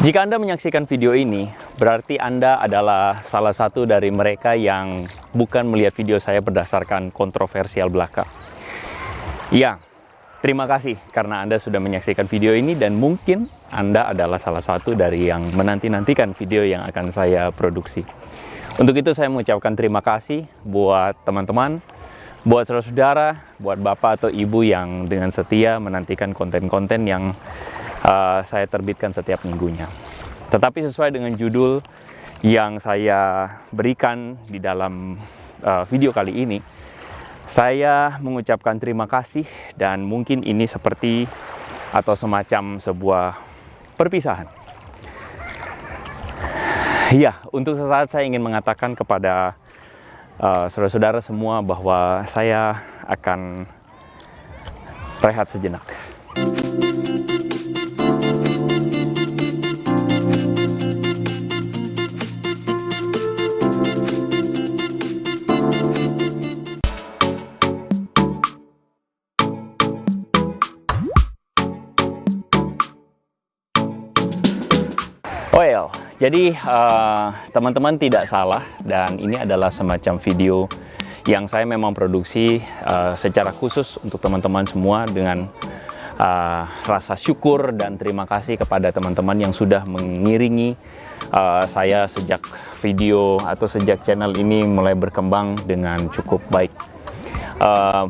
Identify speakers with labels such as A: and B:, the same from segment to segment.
A: Jika Anda menyaksikan video ini, berarti Anda adalah salah satu dari mereka yang bukan melihat video saya berdasarkan kontroversial belaka. Ya, terima kasih karena Anda sudah menyaksikan video ini dan mungkin Anda adalah salah satu dari yang menanti-nantikan video yang akan saya produksi. Untuk itu saya mengucapkan terima kasih buat teman-teman, buat saudara-saudara, buat bapak atau ibu yang dengan setia menantikan konten-konten yang saya terbitkan setiap minggunya. Tetapi sesuai dengan judul yang saya berikan di dalam video kali ini, saya mengucapkan terima kasih dan mungkin ini seperti atau semacam sebuah perpisahan. Ya, untuk sesaat saya ingin mengatakan kepada saudara-saudara semua bahwa saya akan rehat sejenak. Well, jadi teman-teman tidak salah dan ini adalah semacam video yang saya memang produksi secara khusus untuk teman-teman semua dengan rasa syukur dan terima kasih kepada teman-teman yang sudah mengiringi saya sejak video atau sejak channel ini mulai berkembang dengan cukup baik.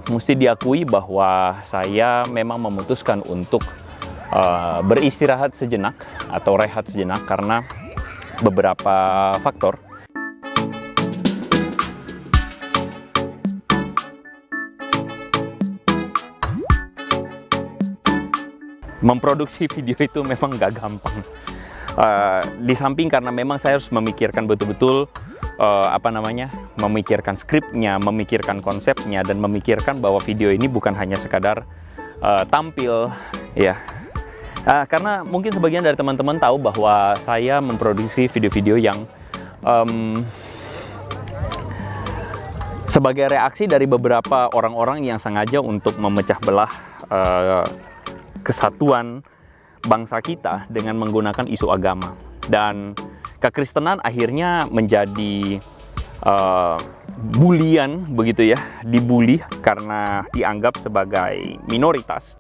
A: Mesti diakui bahwa saya memang memutuskan untuk beristirahat sejenak atau rehat sejenak karena beberapa faktor. Memproduksi video itu memang gak gampang. Di samping karena memang saya harus memikirkan betul-betul memikirkan skripnya, memikirkan konsepnya, dan memikirkan bahwa video ini bukan hanya sekadar tampil, ya. Karena mungkin sebagian dari teman-teman tahu bahwa saya memproduksi video-video yang sebagai reaksi dari beberapa orang-orang yang sengaja untuk memecah belah kesatuan bangsa kita dengan menggunakan isu agama. Dan kekristenan akhirnya menjadi bulian, begitu ya, dibully karena dianggap sebagai minoritas.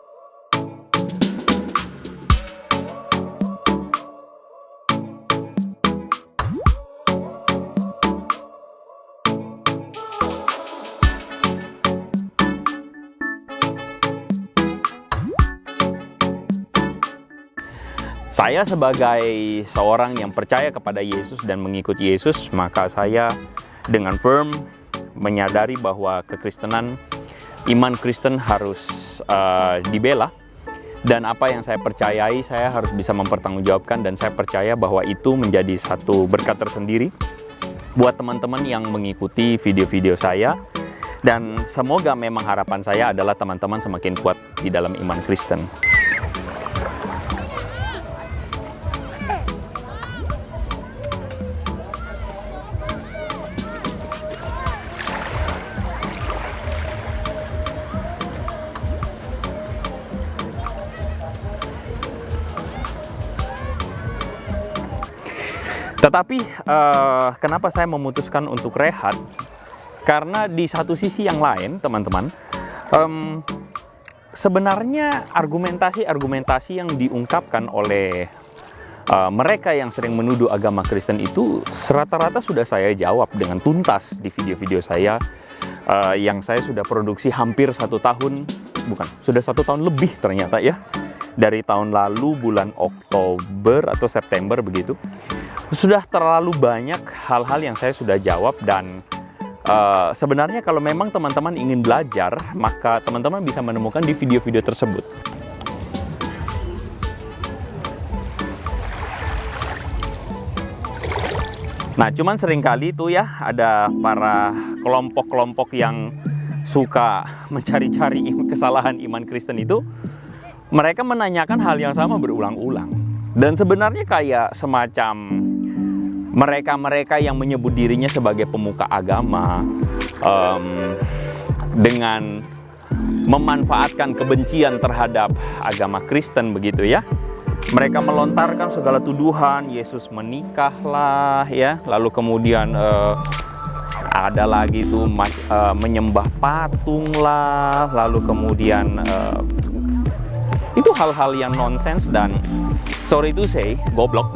A: Saya sebagai seorang yang percaya kepada Yesus dan mengikuti Yesus, maka saya dengan firm menyadari bahwa kekristenan, iman Kristen harus dibela. Dan apa yang saya percayai, saya harus bisa mempertanggungjawabkan, dan saya percaya bahwa itu menjadi satu berkat tersendiri buat teman-teman yang mengikuti video-video saya. Dan semoga memang harapan saya adalah teman-teman semakin kuat di dalam iman Kristen. Tetapi kenapa saya memutuskan untuk rehat? Karena di satu sisi yang lain, teman-teman, sebenarnya argumentasi yang diungkapkan oleh mereka yang sering menuduh agama Kristen itu rata-rata sudah saya jawab dengan tuntas di video-video saya yang saya sudah produksi hampir 1 tahun, sudah 1 tahun lebih ternyata ya, dari tahun lalu bulan Oktober atau September begitu. Sudah terlalu banyak hal-hal yang saya sudah jawab, dan sebenarnya kalau memang teman-teman ingin belajar, maka teman-teman bisa menemukan di video-video tersebut. Nah, cuman seringkali itu ya ada para kelompok-kelompok yang suka mencari-cari kesalahan iman Kristen itu, mereka menanyakan hal yang sama berulang-ulang. Dan sebenarnya kayak semacam mereka-mereka yang menyebut dirinya sebagai pemuka agama dengan memanfaatkan kebencian terhadap agama Kristen begitu ya, mereka melontarkan segala tuduhan, Yesus menikahlah, ya, lalu kemudian ada lagi tuh menyembah patung lah, lalu kemudian itu hal-hal yang nonsens dan sorry to say, goblok.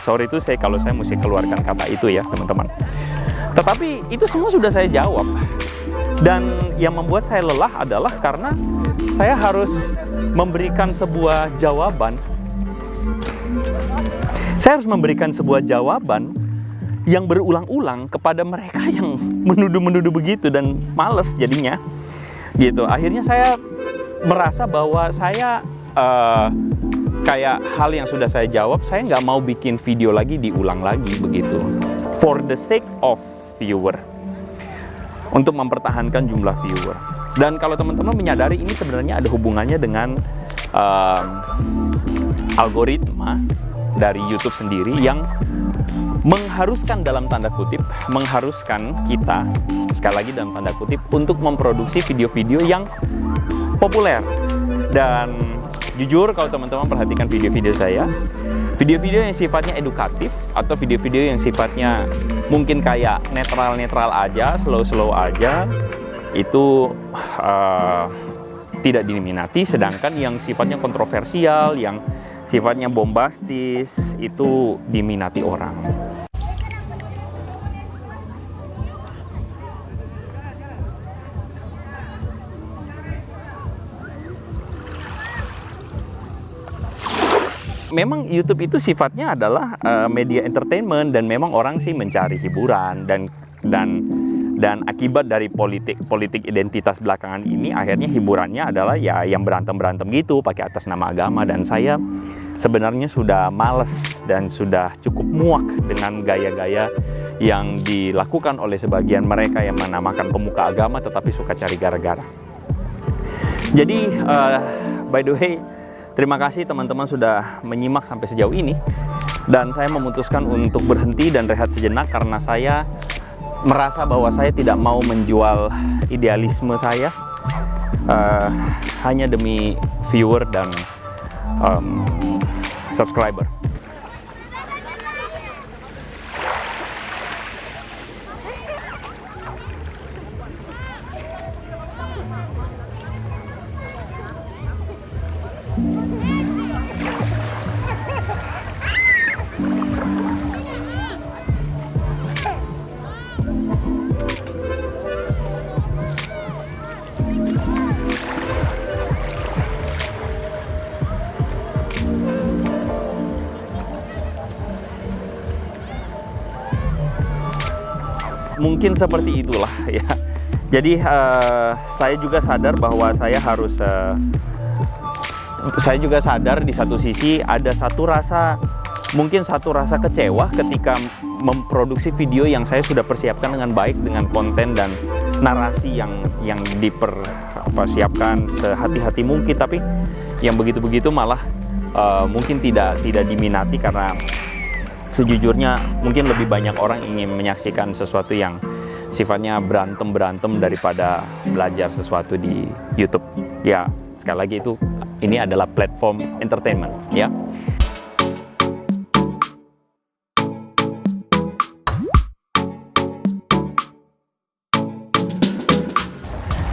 A: Sorry to say kalau saya mesti keluarkan kata itu ya teman-teman. Tetapi itu semua sudah saya jawab. Dan yang membuat saya lelah adalah karena saya harus memberikan sebuah jawaban. Saya harus memberikan sebuah jawaban yang berulang-ulang kepada mereka yang menuduh-menuduh begitu dan males jadinya. Gitu. Akhirnya saya merasa bahwa saya kayak hal yang sudah saya jawab, saya nggak mau bikin video lagi diulang lagi begitu. For the sake of viewer, untuk mempertahankan jumlah viewer. Dan kalau teman-teman menyadari ini sebenarnya ada hubungannya dengan algoritma dari YouTube sendiri yang mengharuskan dalam tanda kutip, mengharuskan kita, sekali lagi dalam tanda kutip, untuk memproduksi video-video yang populer. Dan jujur kalau teman-teman perhatikan video-video saya, video-video yang sifatnya edukatif atau video-video yang sifatnya mungkin kayak netral-netral aja, slow-slow aja, itu tidak diminati. Sedangkan yang sifatnya kontroversial, yang sifatnya bombastis, itu diminati orang. Memang YouTube itu sifatnya adalah media entertainment dan memang orang sih mencari hiburan dan akibat dari politik identitas belakangan ini akhirnya hiburannya adalah ya yang berantem gitu pakai atas nama agama. Dan saya sebenarnya sudah males dan sudah cukup muak dengan gaya-gaya yang dilakukan oleh sebagian mereka yang menamakan pemuka agama tetapi suka cari gara-gara. Jadi by the way, terima kasih teman-teman sudah menyimak sampai sejauh ini. Dan saya memutuskan untuk berhenti dan rehat sejenak karena saya merasa bahwa saya tidak mau menjual idealisme saya hanya demi viewer dan subscriber. Mungkin seperti itulah ya. Jadi saya juga sadar bahwa saya harus saya juga sadar di satu sisi ada mungkin satu rasa kecewa ketika memproduksi video yang saya sudah persiapkan dengan baik dengan konten dan narasi yang dipersiapkan sehati-hati mungkin, tapi yang begitu-begitu malah mungkin tidak diminati karena sejujurnya mungkin lebih banyak orang ingin menyaksikan sesuatu yang sifatnya berantem daripada belajar sesuatu di YouTube. Ya, sekali lagi ini adalah platform entertainment, ya.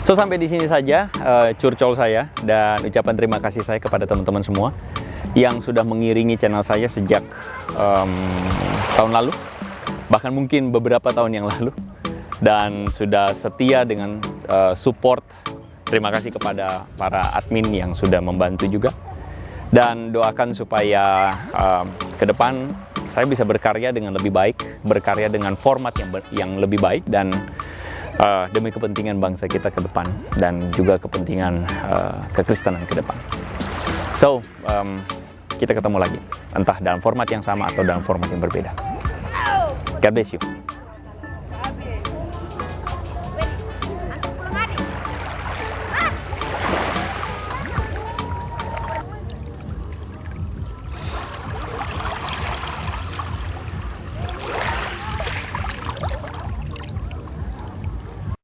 A: So, sampai di sini saja curcol saya dan ucapan terima kasih saya kepada teman-teman semua yang sudah mengiringi channel saya sejak tahun lalu, bahkan mungkin beberapa tahun yang lalu, dan sudah setia dengan support. Terima kasih kepada para admin yang sudah membantu juga, dan doakan supaya ke depan saya bisa berkarya dengan lebih baik, berkarya dengan format yang lebih baik, dan demi kepentingan bangsa kita ke depan dan juga kepentingan kekristenan ke depan. So, kita ketemu lagi, entah dalam format yang sama atau dalam format yang berbeda. God bless you.